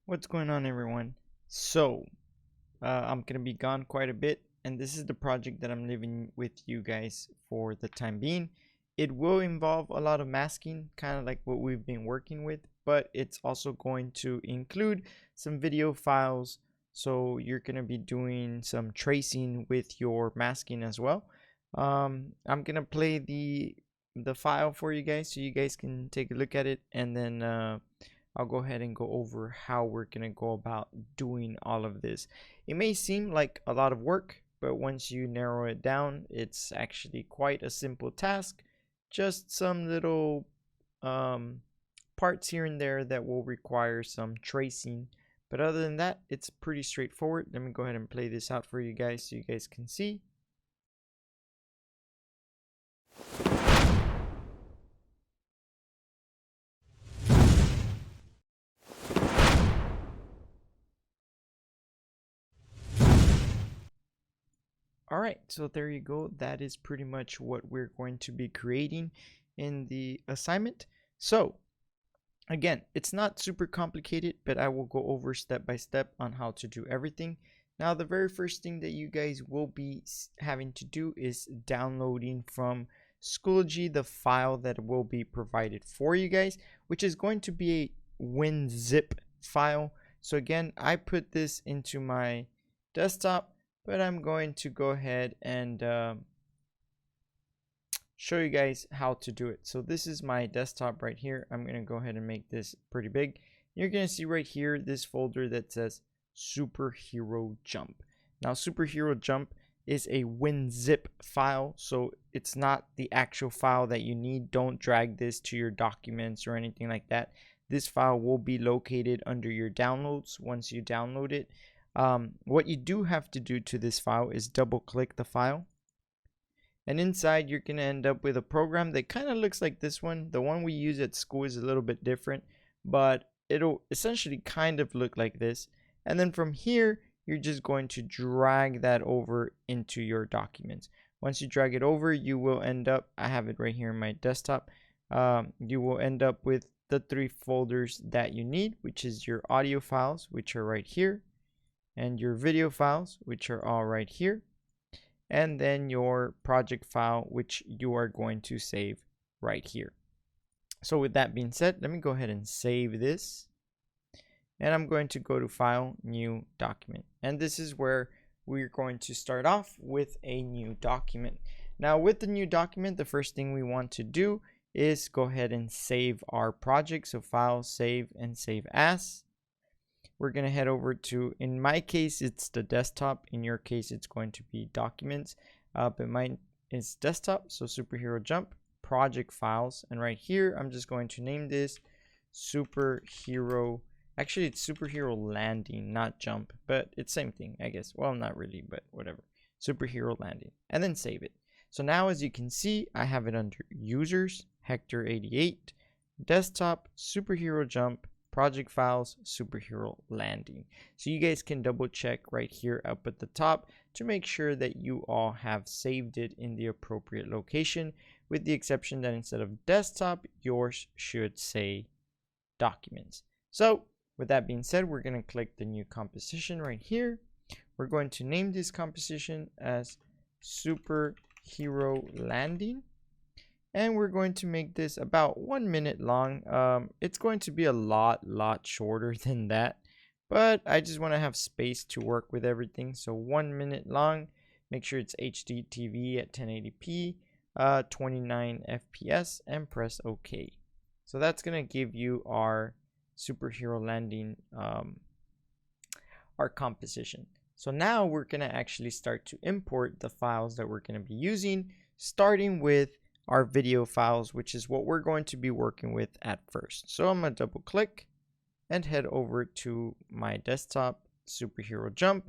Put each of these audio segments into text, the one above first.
What's going on, everyone? I'm gonna be gone quite a bit, and this is the project that I'm living with you guys for the time being. It will involve a lot of masking, kind of like what we've been working with, but it's also going to include some video files. So you're gonna be doing some tracing with your masking as well. I'm gonna play the file for you guys so you guys can take a look at it, and then I'll go ahead and go over how we're going to go about doing all of this. It may seem like a lot of work, but once you narrow it down, it's actually quite a simple task. Just some little parts here and there that will require some tracing. But other than that, it's pretty straightforward. Let me go ahead and play this out for you guys so you guys can see. All right, so there you go. That is pretty much what we're going to be creating in the assignment. So again, it's not super complicated, but I will go over step by step on how to do everything. Now, the very first thing that you guys will be having to do is downloading from Schoology the file that will be provided for you guys, which is going to be a WinZip file. So again, I put this into my desktop, but I'm going to go ahead and show you guys how to do it. So this is my desktop right here. I'm going to go ahead and make this pretty big. You're going to see right here this folder that says Superhero Jump. Now, Superhero Jump is a WinZip file, so it's not the actual file that you need. Don't drag this to your documents or anything like that. This file will be located under your downloads once you download it. What you do have to do to this file is double click the file, and inside you're going to end up with a program that kind of looks like this one. The one we use at school is a little bit different, but it'll essentially kind of look like this. And then from here, you're just going to drag that over into your documents. Once you drag it over, you will end up, I have it right here in my desktop, you will end up with the 3 folders that you need, which is your audio files, which are right here, and your video files, which are all right here, and then your project file, which you are going to save right here. So with that being said, let me go ahead and save this, and I'm going to go to File, New Document, and this is where we're going to start off with a new document. Now, with the new document, the first thing we want to do is go ahead and save our project. So File, Save, and Save As. We're going to head over to, in my case, it's the desktop. In your case, it's going to be documents, but mine is desktop. So Superhero Jump, project files. And right here, I'm just going to name this Superhero. Actually, it's Superhero Landing, not Jump, but it's same thing, I guess. Well, not really, but whatever. Superhero Landing, and then save it. So now, as you can see, I have it under Users, Hector88, Desktop, Superhero Jump, Project Files, Superhero Landing. So you guys can double check right here up at the top to make sure that you all have saved it in the appropriate location, with the exception that instead of desktop, yours should say documents. So with that being said, we're going to click the new composition right here. We're going to name this composition as Superhero Landing. And we're going to make this about 1 minute long. It's going to be a lot shorter than that, but I just want to have space to work with everything. So 1 minute long. Make sure it's HD TV at 1080p, 29 FPS, and press OK. So that's going to give you our Superhero Landing, our composition. So now we're going to actually start to import the files that we're going to be using, starting with our video files, which is what we're going to be working with at first. So I'm going to double click and head over to my desktop, Superhero Jump,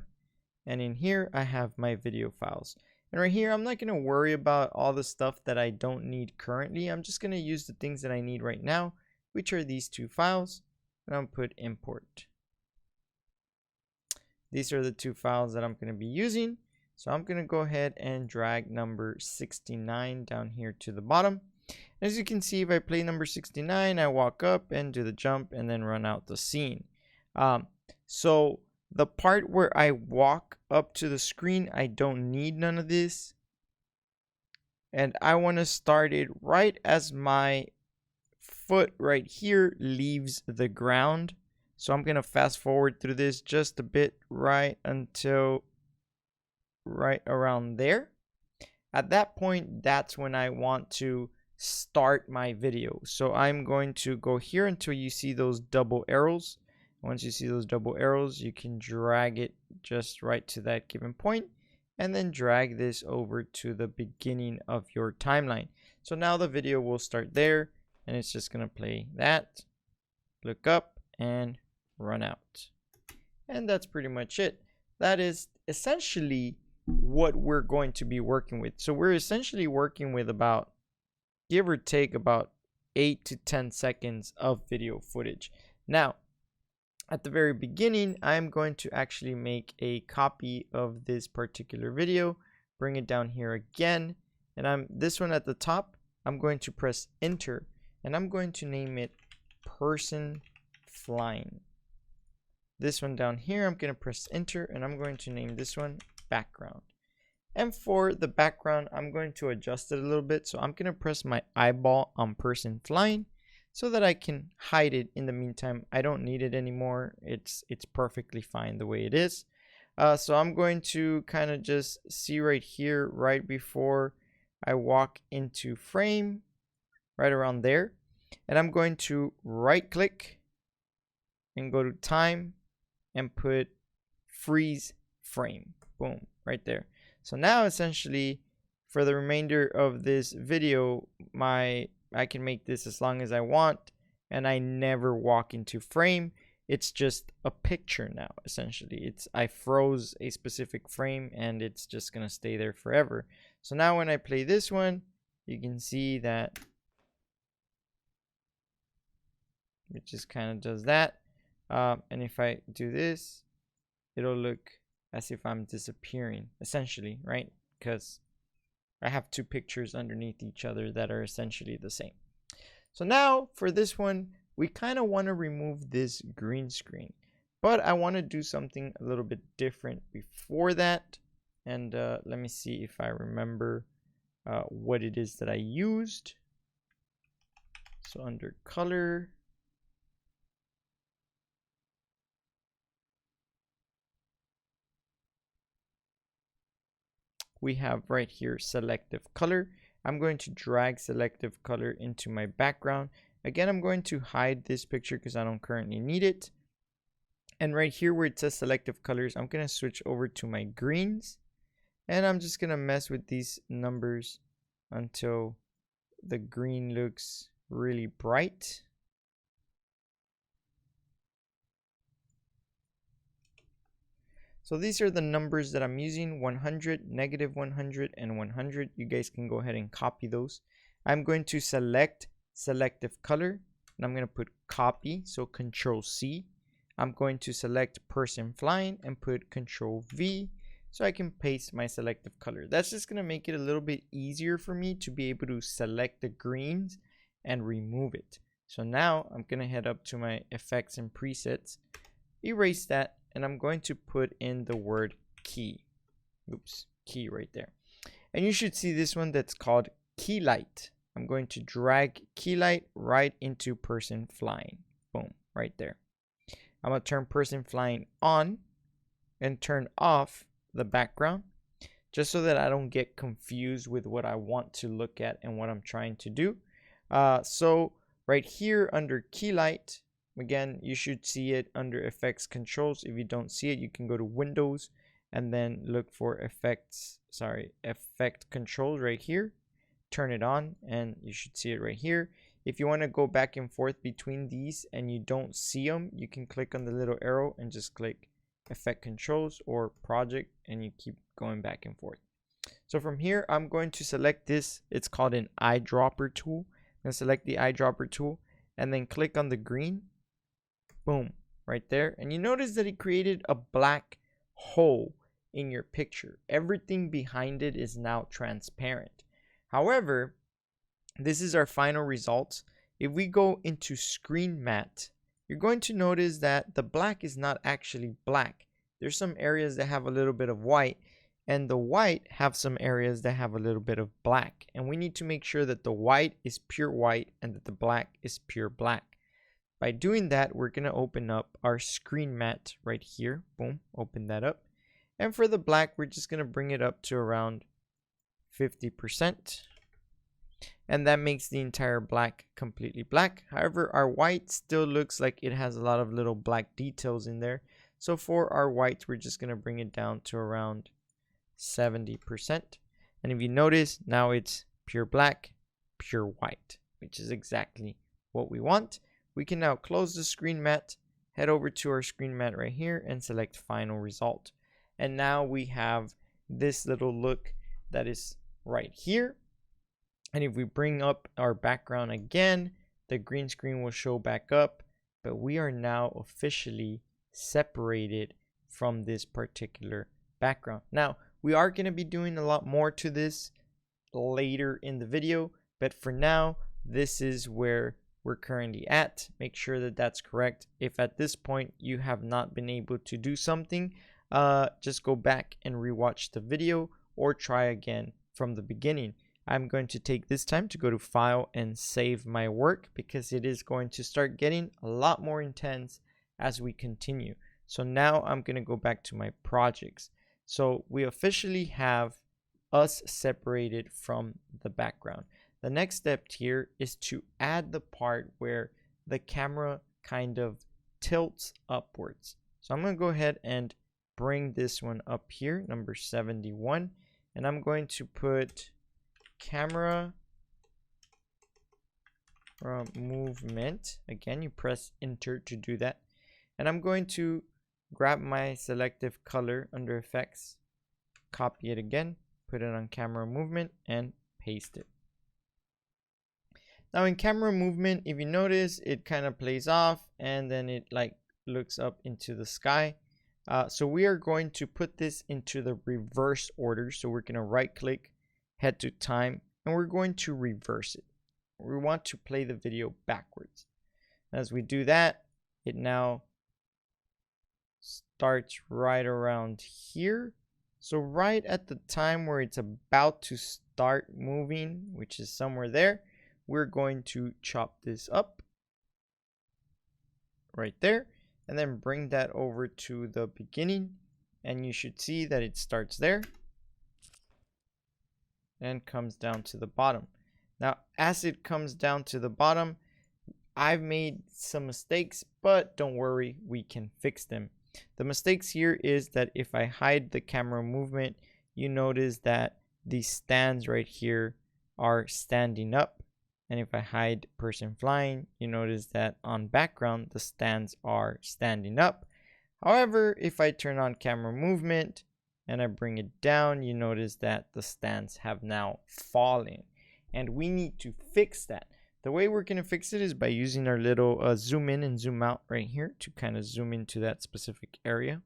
and in here I have my video files. And right here, I'm not going to worry about all the stuff that I don't need currently. I'm just going to use the things that I need right now, which are these 2 files, and I'm going to put import. These are the 2 files that I'm going to be using. So I'm going to go ahead and drag number 69 down here to the bottom. As you can see, if I play number 69, I walk up and do the jump and then run out the scene. So the part where I walk up to the screen, I don't need none of this. And I want to start it right as my foot right here leaves the ground. So I'm going to fast forward through this just a bit right until right around there. At that point, that's when I want to start my video. So I'm going to go here until you see those double arrows. Once you see those double arrows, you can drag it just right to that given point and then drag this over to the beginning of your timeline. So now the video will start there, and it's just going to play that, look up, and run out. And that's pretty much it. That is essentially what we're going to be working with. So we're essentially working with about, give or take, about 8 to 10 seconds of video footage. Now, at the very beginning, I'm going to actually make a copy of this particular video, bring it down here again, and this one at the top, I'm going to press enter, and I'm going to name it person flying. This one down here, I'm going to press enter, and I'm going to name this one background. And for the background, I'm going to adjust it a little bit. So I'm going to press my eyeball on person flying so that I can hide it in the meantime. I don't need it anymore. It's perfectly fine the way it is. So I'm going to kind of just see right here, right before I walk into frame, right around there. And I'm going to right click and go to time and put freeze frame. Boom, right there. So now essentially for the remainder of this video, I can make this as long as I want, and I never walk into frame. It's just a picture now, essentially. I froze a specific frame and it's just gonna stay there forever. So now when I play this one, you can see that it just kind of does that. And if I do this, it'll look as if I'm disappearing, essentially, right? Because I have two pictures underneath each other that are essentially the same. So now for this one, we kind of want to remove this green screen, but I want to do something a little bit different before that. And let me see if I remember what it is that I used. So under color, we have right here selective color. I'm going to drag selective color into my background. Again, I'm going to hide this picture because I don't currently need it. And right here where it says selective colors, I'm going to switch over to my greens. And I'm just going to mess with these numbers until the green looks really bright. So these are the numbers that I'm using: 100, -100, and 100. You guys can go ahead and copy those. I'm going to select selective color, and I'm going to put copy, so Control C. I'm going to select person flying and put Control V, so I can paste my selective color. That's just going to make it a little bit easier for me to be able to select the greens and remove it. So now I'm going to head up to my effects and presets, erase that, and I'm going to put in the word key. Oops, key right there. And you should see this one that's called key light. I'm going to drag key light right into person flying. Boom, right there. I'm going to turn person flying on and turn off the background just so that I don't get confused with what I want to look at and what I'm trying to do. So right here under key light, again, you should see it under effects controls. If you don't see it, you can go to Windows and then look for effect controls right here. Turn it on and you should see it right here. If you want to go back and forth between these and you don't see them, you can click on the little arrow and just click effect controls or project, and you keep going back and forth. So from here, I'm going to select this. It's called an eyedropper tool. I'm going to select the eyedropper tool and then click on the green. Boom, right there. And you notice that it created a black hole in your picture. Everything behind it is now transparent. However, this is our final results. If we go into screen matte you're going to notice that the black is not actually black. There's some areas that have a little bit of white, and the white have some areas that have a little bit of black. And we need to make sure that the white is pure white and that the black is pure black. By doing that, we're going to open up our screen matte right here. Boom, open that up. And for the black, we're just going to bring it up to around 50%. And that makes the entire black completely black. However, our white still looks like it has a lot of little black details in there. So for our white, we're just going to bring it down to around 70%. And if you notice, now it's pure black, pure white, which is exactly what we want. We can now close the screen matte, head over to our screen matte right here and select final result. And now we have this little look that is right here. And if we bring up our background again, the green screen will show back up, but we are now officially separated from this particular background. Now, we are going to be doing a lot more to this later in the video, but for now, this is where we're currently at. Make sure that that's correct. If at this point you have not been able to do something, just go back and rewatch the video or try again from the beginning. I'm going to take this time to go to File and save my work because it is going to start getting a lot more intense as we continue. So now I'm going to go back to my projects. So we officially have us separated from the background. The next step here is to add the part where the camera kind of tilts upwards. So I'm going to go ahead and bring this one up here, number 71, and I'm going to put camera movement. Again, you press enter to do that. And I'm going to grab my selective color under effects, copy it again, put it on camera movement and paste it. Now in camera movement, if you notice, it kind of plays off and then it like looks up into the sky. So we are going to put this into the reverse order. So we're going to right click, head to time, and we're going to reverse it. We want to play the video backwards. As we do that, it now starts right around here. So right at the time where it's about to start moving, which is somewhere there, we're going to chop this up right there and then bring that over to the beginning, and you should see that it starts there and comes down to the bottom. Now as it comes down to the bottom, I've made some mistakes, but don't worry, we can fix them. The mistakes here is that if I hide the camera movement, you notice that these stands right here are standing up. And if I hide person flying, you notice that on background, the stands are standing up. However, if I turn on camera movement and I bring it down, you notice that the stands have now fallen. And we need to fix that. The way we're going to fix it is by using our little zoom in and zoom out right here to kind of zoom into that specific area.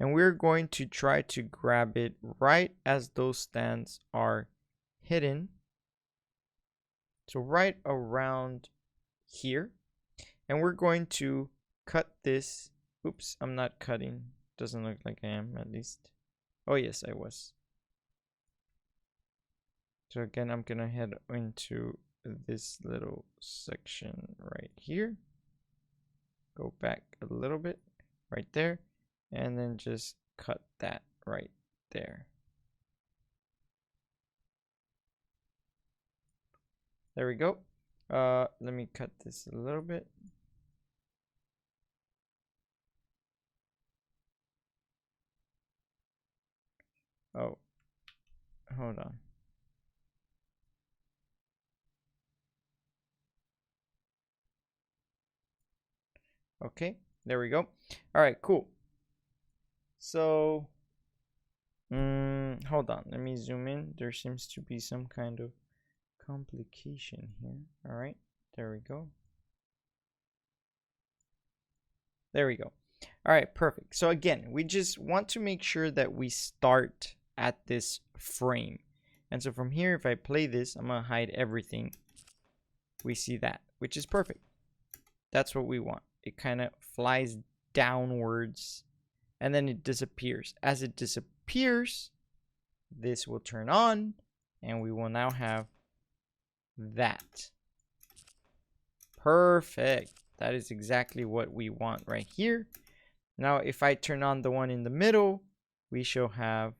And we're going to try to grab it right as those stands are hidden. So right around here. And we're going to cut this. Oops, I'm not cutting. Doesn't look like I am, at least. Oh yes, I was. So again, I'm going to head into this little section right here. Go back a little bit right there. And then just cut that right there. There we go. Let me cut this a little bit. Oh, hold on. Okay, there we go. All right, cool. So, hold on. Let me zoom in. There seems to be some kind of complication here. All right, there we go. There we go. All right, perfect. So again, we just want to make sure that we start at this frame. And so from here, if I play this, I'm gonna hide everything. We see that, which is perfect. That's what we want. It kind of flies downwards and then it disappears. As it disappears, this will turn on and we will now have that. Perfect. That is exactly what we want right here. Now, if I turn on the one in the middle, we shall have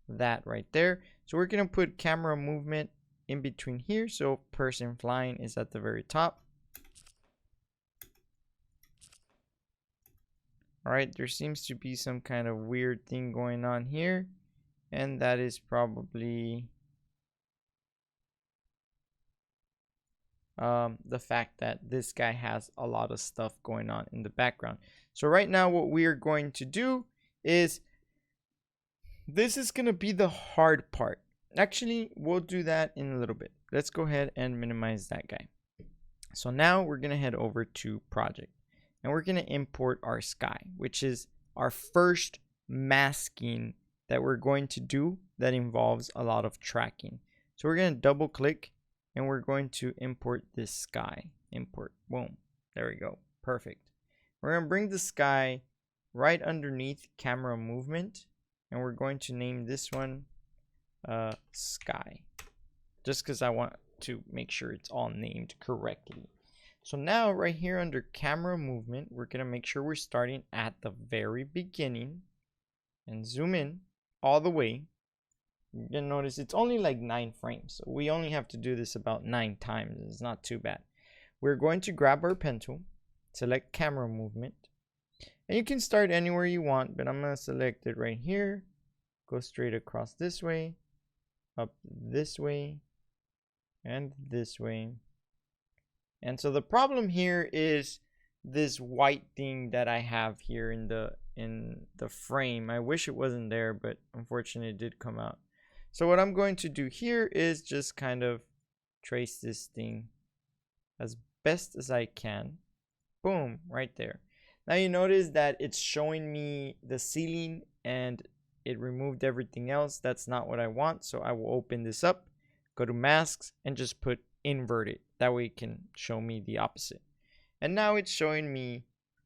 that right there. So we're going to put camera movement in between here. So person flying is at the very top. All right, there seems to be some kind of weird thing going on here. And that is probably the fact that this guy has a lot of stuff going on in the background. So right now what we are going to do is, this is going to be the hard part. Actually, we'll do that in a little bit. Let's go ahead and minimize that guy. So now we're going to head over to project and we're going to import our sky, which is our first masking that we're going to do that involves a lot of tracking. So we're going to double click and we're going to import this sky. Import, boom, there we go, perfect. We're going to bring the sky right underneath camera movement and we're going to name this one sky, just because I want to make sure it's all named correctly. So now right here under camera movement, we're going to make sure we're starting at the very beginning and zoom in all the way. You're going to notice it's only like 9 frames. So we only have to do this about 9 times. It's not too bad. We're going to grab our pen tool, select camera movement, and you can start anywhere you want, but I'm going to select it right here. Go straight across this way, up this way, and this way. And so the problem here is this white thing that I have here in the frame. I wish it wasn't there, but unfortunately it did come out. So what I'm going to do here is just kind of trace this thing as best as I can. Boom, right there. Now you notice that it's showing me the ceiling and it removed everything else. That's not what I want. So I will open this up, go to masks, and just put inverted. That way it can show me the opposite. And now it's showing me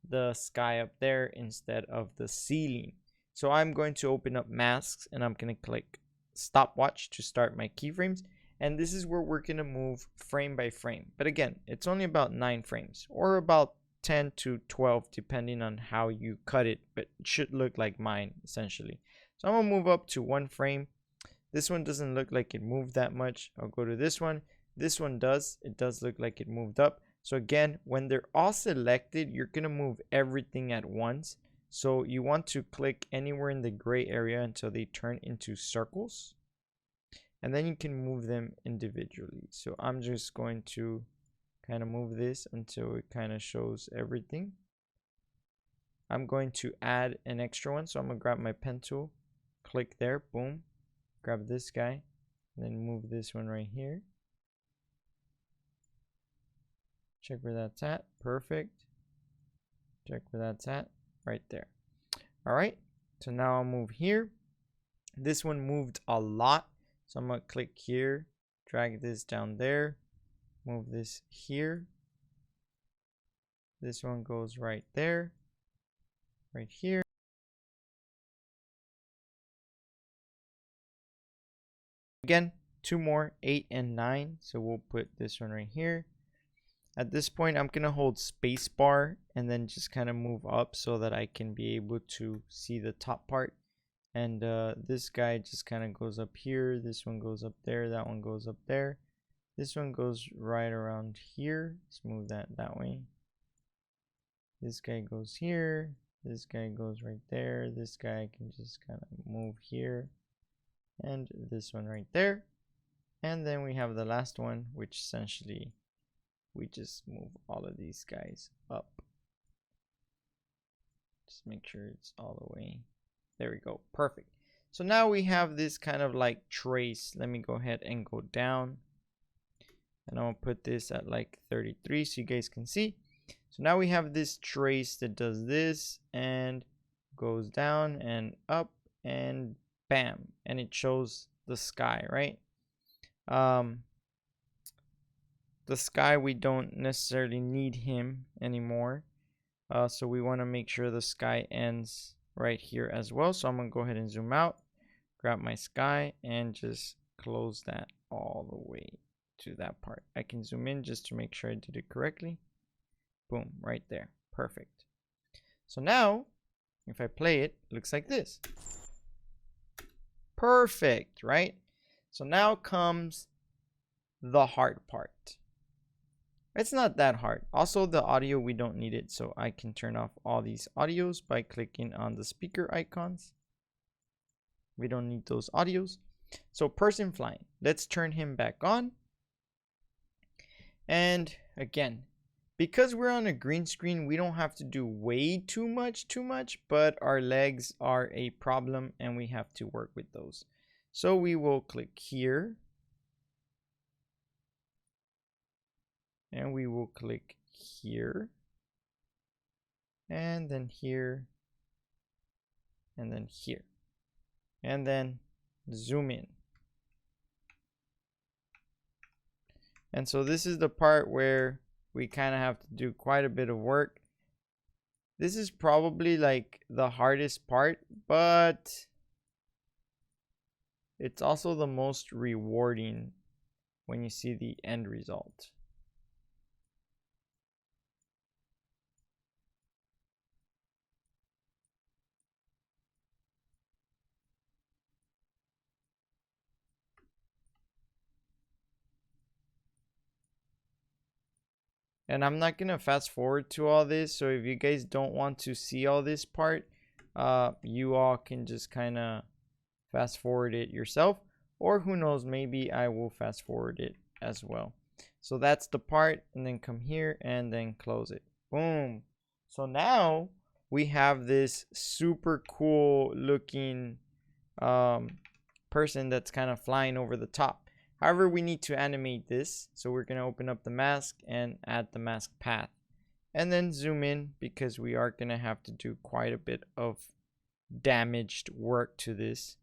the sky up there instead of the ceiling. So I'm going to open up masks and I'm going to click stopwatch to start my keyframes. And this is where we're going to move frame by frame. But again, it's only about 9 frames or about 10 to 12 depending on how you cut it, but it should look like mine essentially. So I'm going to move up to 1 frame. This one doesn't look like it moved that much. I'll go to this one. This one does. It does look like it moved up. So again, when they're all selected, you're going to move everything at once. So you want to click anywhere in the gray area until they turn into circles. And then you can move them individually. So I'm just going to kind of move this until it kind of shows everything. I'm going to add an extra one. So I'm going to grab my pen tool, click there, boom, grab this guy, and then move this one right here. Check where that's at. Perfect. Check where that's at. Right there. All right. So now I'll move here. This one moved a lot. So I'm going to click here, drag this down there, move this here. This one goes right there, right here. Again, 2 more, 8 and 9. So we'll put this one right here. At this point, I'm going to hold spacebar and then just kind of move up so that I can be able to see the top part. And this guy just kind of goes up here. This one goes up there. That one goes up there. This one goes right around here. Let's move that way. This guy goes here. This guy goes right there. This guy I can just kind of move here. And this one right there. And then we have the last one, which essentially we just move all of these guys up. Just make sure it's all the way. There we go. Perfect. So now we have this kind of like trace. Let me go ahead and go down. And I'm going to put this at like 33 so you guys can see. So now we have this trace that does this and goes down and up and bam. And it shows the sky, right? the sky, we don't necessarily need him anymore. So we want to make sure the sky ends right here as well. So I'm going to go ahead and zoom out, grab my sky, and just close that all the way to that part. I can zoom in just to make sure I did it correctly. Boom, right there. Perfect. So now, if I play it, it looks like this. Perfect, right? So now comes the hard part. It's not that hard. Also, the audio, we don't need it, so I can turn off all these audios by clicking on the speaker icons. We don't need those audios. So person flying, let's turn him back on. And again, because we're on a green screen, we don't have to do way too much, but our legs are a problem and we have to work with those. So we will click here. And we will click here. And then here. And then here. And then zoom in. And so this is the part where we kind of have to do quite a bit of work. This is probably like the hardest part, but it's also the most rewarding when you see the end result. And I'm not going to fast forward to all this. So if you guys don't want to see all this part, you all can just kind of fast forward it yourself. Or who knows, maybe I will fast forward it as well. So that's the part. And then come here and then close it. Boom. So now we have this super cool looking person that's kind of flying over the top. However, we need to animate this. So we're going to open up the mask and add the mask path. And then zoom in because we are going to have to do quite a bit of damaged work to this.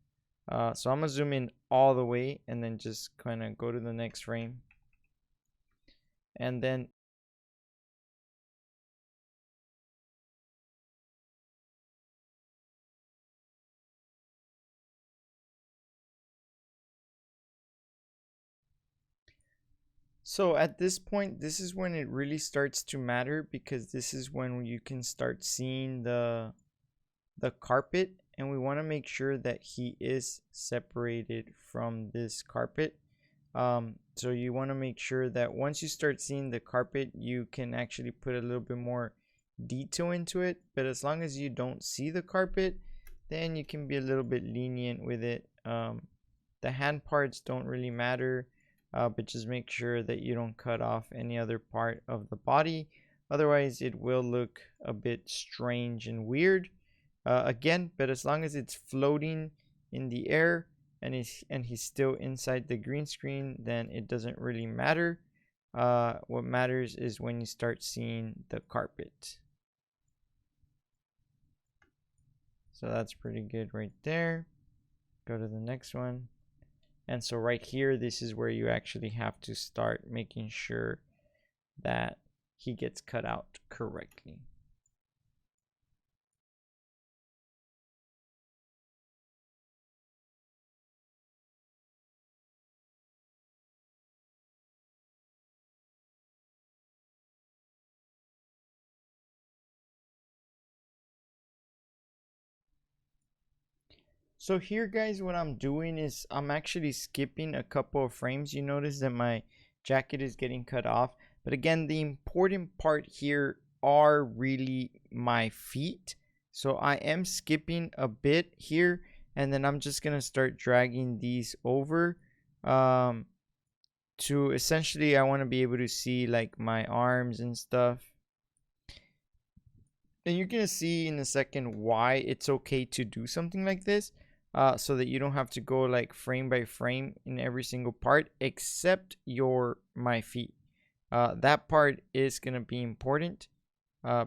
So I'm going to zoom in all the way and then just kind of go to the next frame. And then so at this point, this is when it really starts to matter because this is when you can start seeing the carpet, and we want to make sure that he is separated from this carpet. So you want to make sure that once you start seeing the carpet, you can actually put a little bit more detail into it. But as long as you don't see the carpet, then you can be a little bit lenient with it. The hand parts don't really matter. But just make sure that you don't cut off any other part of the body. Otherwise, it will look a bit strange and weird. Again, but as long as it's floating in the air and he's still inside the green screen, then it doesn't really matter. What matters is when you start seeing the carpet. So that's pretty good right there. Go to the next one. And so right here, this is where you actually have to start making sure that he gets cut out correctly. So here, guys, what I'm doing is I'm actually skipping a couple of frames. You notice that my jacket is getting cut off. But again, the important part here are really my feet. So I am skipping a bit here. And then I'm just going to start dragging these over. To essentially, I want to be able to see like my arms and stuff. And you're going to see in a second why it's okay to do something like this. So that you don't have to go like frame by frame in every single part except my feet. That part is going to be important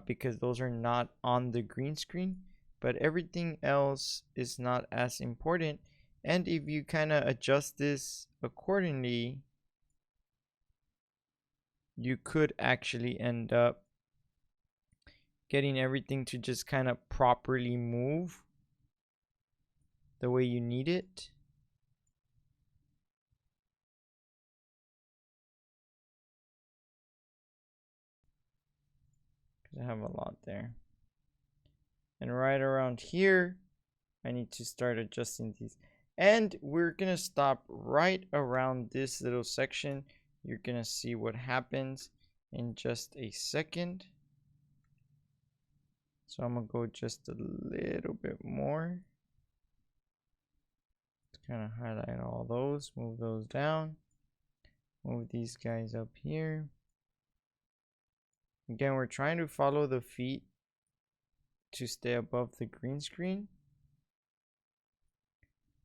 because those are not on the green screen, but everything else is not as important. And if you kind of adjust this accordingly, you could actually end up getting everything to just kind of properly move the way you need it. I have a lot there. And right around here, I need to start adjusting these. And we're going to stop right around this little section. You're going to see what happens in just a second. So I'm going to go just a little bit more. Kind of highlight all those, move those down, move these guys up here. Again, we're trying to follow the feet to stay above the green screen.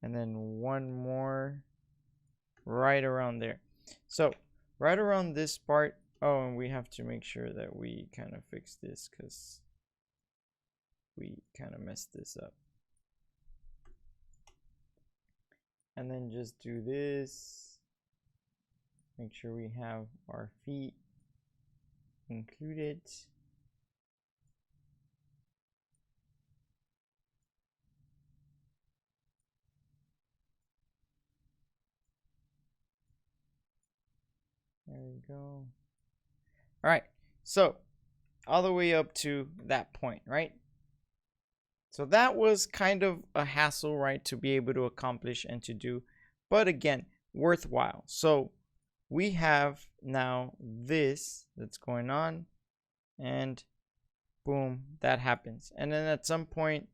And then one more right around there. So right around this part. Oh, and we have to make sure that we kind of fix this because we kind of messed this up. And then just do this. Make sure we have our feet included. There we go. All right, so all the way up to that point, right? So that was kind of a hassle, right, to be able to accomplish and to do, but again, worthwhile. So we have now this that's going on, and boom, that happens. And then at some point,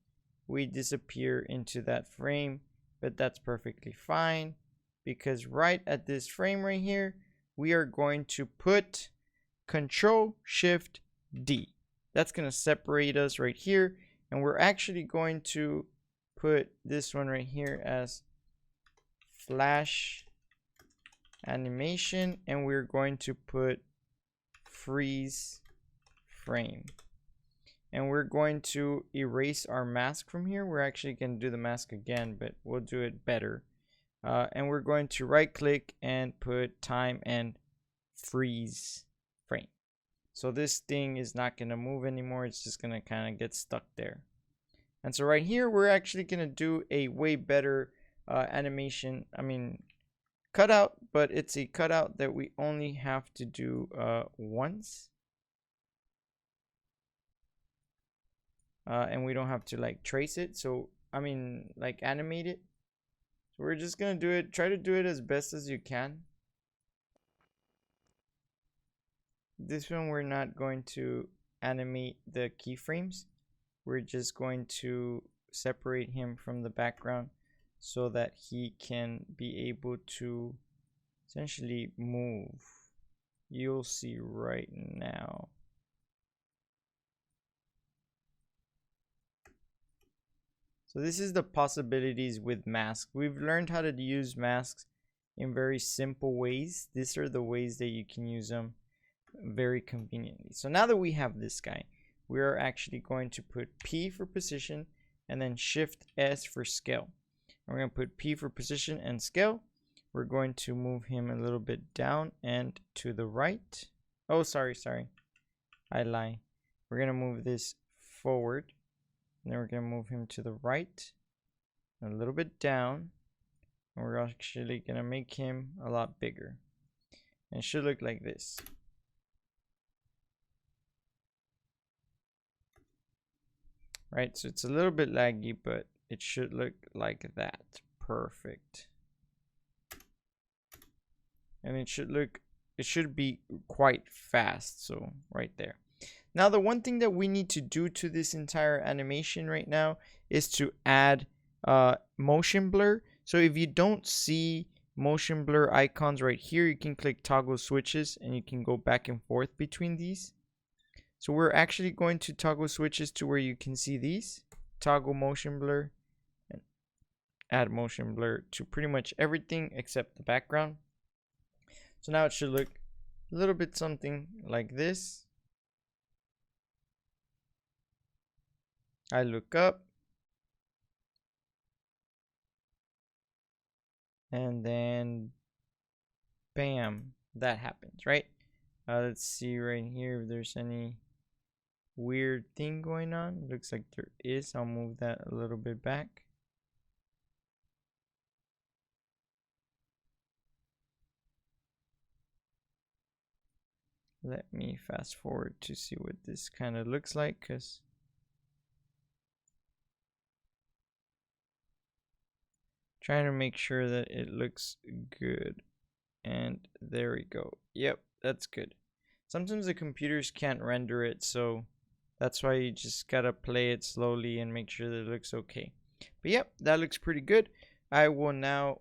we disappear into that frame, but that's perfectly fine because right at this frame right here, we are going to put Control-Shift-D. That's going to separate us right here. And we're actually going to put this one right here as flash animation, and we're going to put freeze frame. And we're going to erase our mask from here. We're actually going to do the mask again, but we'll do it better. And we're going to right click and put time and freeze frame. So this thing is not going to move anymore. It's just going to kind of get stuck there. And so right here, we're actually going to do a way better animation. I mean, cutout, but it's a cutout that we only have to do once. And we don't have to like trace it. So, I mean, like animate it. So we're just going to do it. Try to do it as best as you can. This one, we're not going to animate the keyframes. We're just going to separate him from the background so that he can be able to essentially move. You'll see right now. So this is the possibilities with masks. We've learned how to use masks in very simple ways. These are the ways that you can use them very conveniently. So now that we have this guy, we are actually going to put P for position and then Shift S for scale. And we're going to put P for position and scale. We're going to move him a little bit down and to the right. Oh, sorry. I lie. We're going to move this forward. And then we're going to move him to the right, a little bit down. And we're actually going to make him a lot bigger. And it should look like this. Right, so it's a little bit laggy, but it should look like that. Perfect. And it should be quite fast, so right there. Now the one thing that we need to do to this entire animation right now is to add motion blur. So if you don't see motion blur icons right here, you can click toggle switches and you can go back and forth between these. So we're actually going to toggle switches to where you can see these. Toggle motion blur and add motion blur to pretty much everything except the background. So now it should look a little bit something like this. I look up. And then bam, that happens, right? Let's see right here if there's any weird thing going on. Looks like there is. I'll move that a little bit back. Let me fast forward to see what this kind of looks like, because trying to make sure that it looks good. And there we go. Yep, that's good. Sometimes the computers can't render it, so that's why you just gotta play it slowly and make sure that it looks okay. But yep, that looks pretty good. I will now,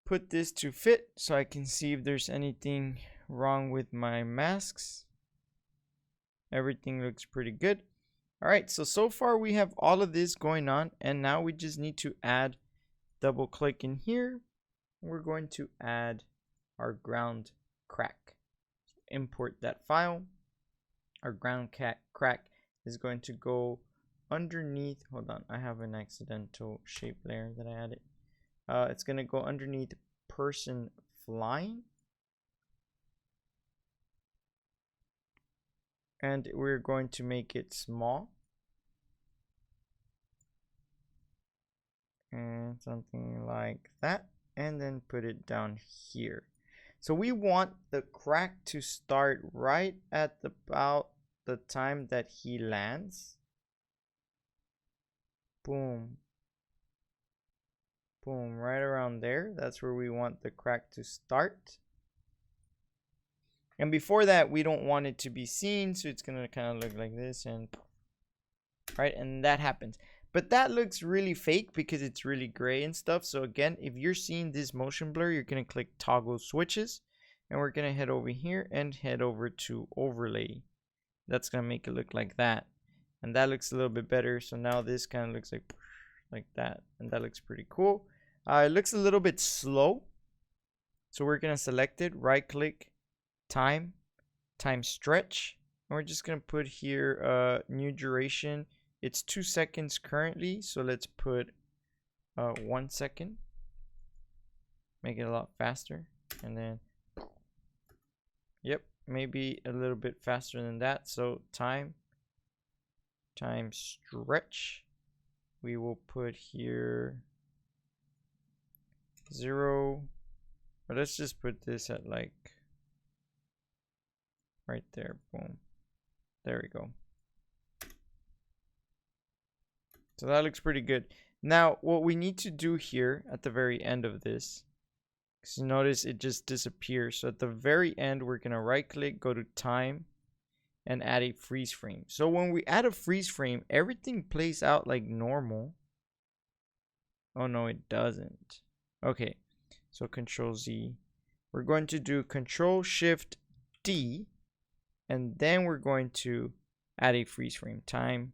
put this to fit so I can see if there's anything wrong with my masks. Everything looks pretty good. All right, so far we have all of this going on, and now we just need to add, double click in here. We're going to add our ground crack. Import that file. Our ground crack is going to go underneath. Hold on, I have an accidental shape layer that I added. It's going to go underneath person flying. And we're going to make it small. And something like that. And then put it down here. So we want the crack to start right at about the time that he lands. Boom. Boom, right around there. That's where we want the crack to start. And before that, we don't want it to be seen, so it's gonna kind of look like this, and right, and that happens. But that looks really fake because it's really gray and stuff. So again, if you're seeing this motion blur, you're gonna click toggle switches, and we're gonna head over here and head over to overlay. That's gonna make it look like that, and that looks a little bit better. So now this kind of looks like that, and that looks pretty cool. It looks a little bit slow, so we're gonna select it, right click, time stretch, and we're just gonna put here new duration. It's 2 seconds currently, so let's put 1 second. Make it a lot faster, and then yep, maybe a little bit faster than that. So time stretch, we will put here 0, but let's just put this at like right there. Boom, there we go. So that looks pretty good. Now what we need to do here at the very end of this, because you notice it just disappears, so at the very end we're gonna right click, go to time, and add a freeze frame. So when we add a freeze frame, everything plays out like normal. Oh no, it doesn't. Okay, so Control Z. We're going to do Control Shift D, and then we're going to add a freeze frame. Time,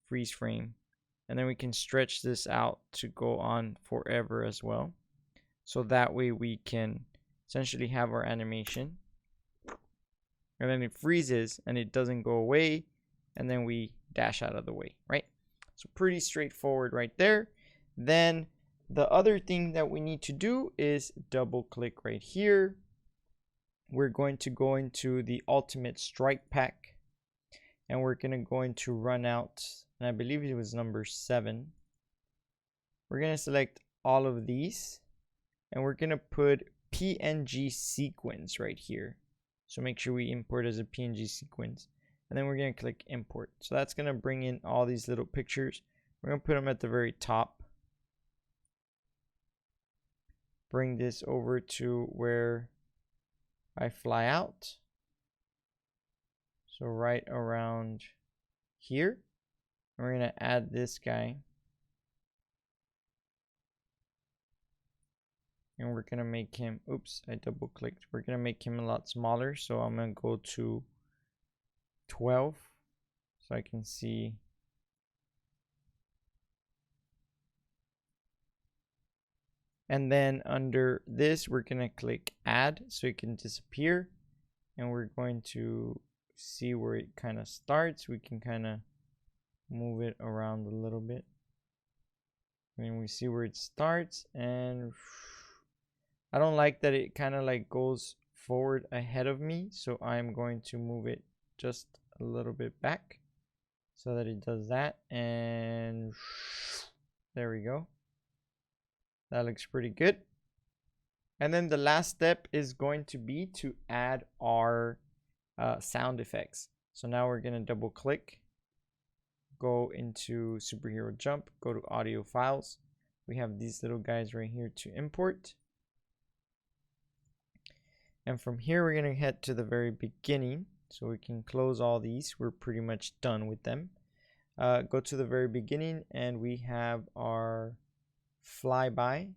freeze frame, and then we can stretch this out to go on forever as well. So that way we can essentially have our animation, and then it freezes and it doesn't go away, and then we dash out of the way, right? So pretty straightforward right there. Then the other thing that we need to do is double click right here. We're going to go into the Ultimate Strike Pack, and we're going to go into run out, and I believe it was number 7. We're going to select all of these, and we're going to put PNG sequence right here. So make sure we import as a PNG sequence, and then we're going to click import. So that's going to bring in all these little pictures. We're going to put them at the very top. Bring this over to where I fly out. So right around here. And we're going to add this guy. And we're going to make him, oops, I double clicked. We're going to make him a lot smaller. So I'm going to go to 12 so I can see. And then under this, we're going to click add so it can disappear. And we're going to see where it kind of starts. We can kind of move it around a little bit. And we see where it starts. And I don't like that it kind of like goes forward ahead of me, so I'm going to move it just a little bit back so that it does that, and there we go. That looks pretty good. And then the last step is going to be to add our sound effects. So now we're going to double click, go into Superhero Jump, go to audio files. We have these little guys right here to import. And from here, we're going to head to the very beginning. So we can close all these. We're pretty much done with them. Go to the very beginning, and we have our flyby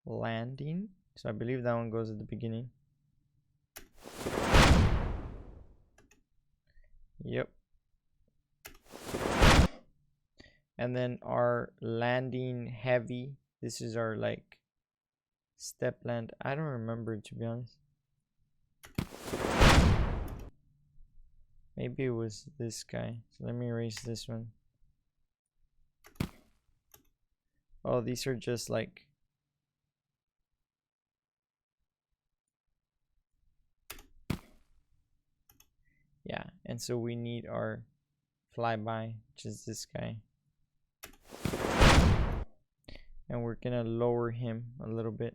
landing. So I believe that one goes at the beginning. Yep. And then our landing heavy. This is our like step land. I don't remember, to be honest. Maybe it was this guy. So let me erase this one. Oh, these are just like yeah, and so we need our flyby, which is this guy. And we're gonna lower him a little bit.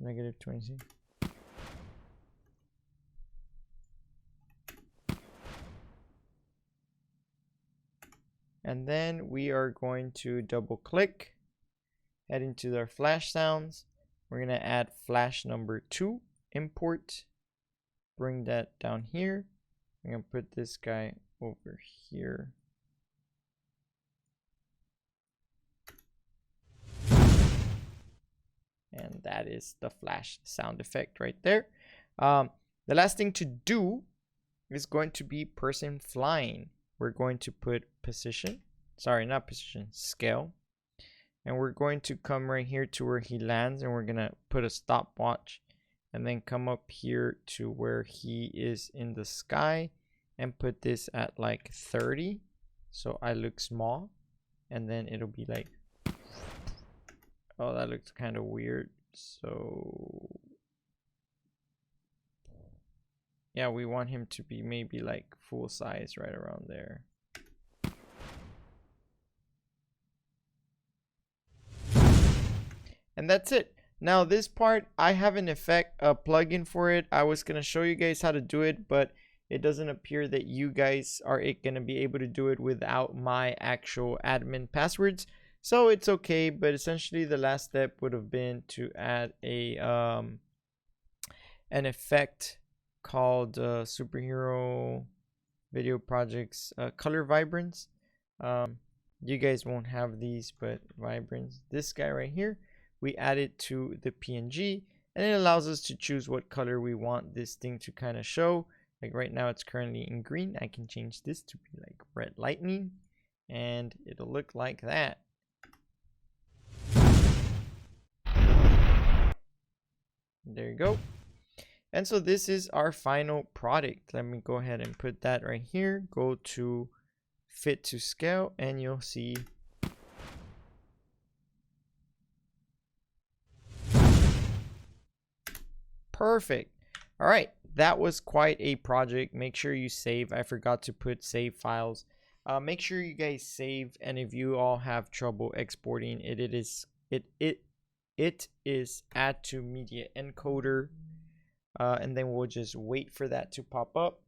-26. And then we are going to double click, head into our flash sounds. We're gonna add flash number 2, import, bring that down here. I'm gonna put this guy over here. And that is the flash sound effect right there. The last thing to do is going to be person flying. We're going to put position, sorry, not position, scale. And we're going to come right here to where he lands, and we're gonna put a stopwatch, and then come up here to where he is in the sky and put this at like 30. So I look small, and then it'll be like, oh, that looks kind of weird. So yeah, we want him to be maybe like full size right around there. And that's it. Now this part, I have an effect, a plugin for it. I was gonna show you guys how to do it, but it doesn't appear that you guys are gonna be able to do it without my actual admin passwords. So it's okay, but essentially the last step would have been to add a an effect called Superhero Video Projects Color Vibrance. You guys won't have these, but Vibrance, this guy right here, we add it to the PNG, and it allows us to choose what color we want this thing to kind of show. Like right now it's currently in green. I can change this to be like red lightning, and it'll look like that. There you go. And so this is our final product. Let me go ahead and put that right here. Go to fit to scale, and you'll see perfect. All right, that was quite a project. Make sure you save. I forgot to put save files. Make sure you guys save, and if you all have trouble exporting it, it is add to media encoder, and then we'll just wait for that to pop up.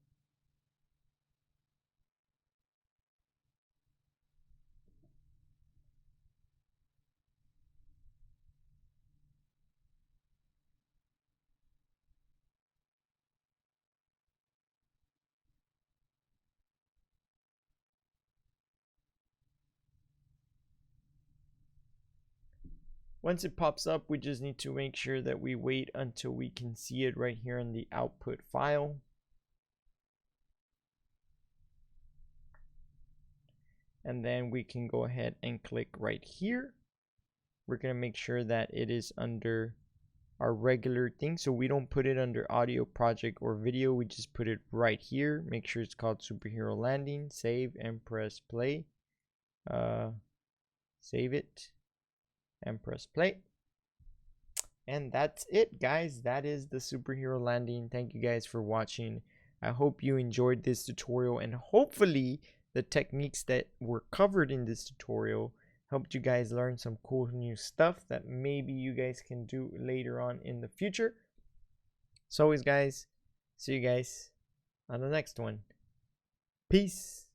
Once it pops up, we just need to make sure that we wait until we can see it right here in the output file. And then we can go ahead and click right here. We're going to make sure that it is under our regular thing, so we don't put it under audio project or video. We just put it right here. Make sure it's called Superhero Landing. Save and press play. Save it and press play. And that's it, guys. That is the superhero landing. Thank you guys for watching. I hope you enjoyed this tutorial, and hopefully the techniques that were covered in this tutorial helped you guys learn some cool new stuff that maybe you guys can do later on in the future. So always, guys, see you guys on the next one. Peace.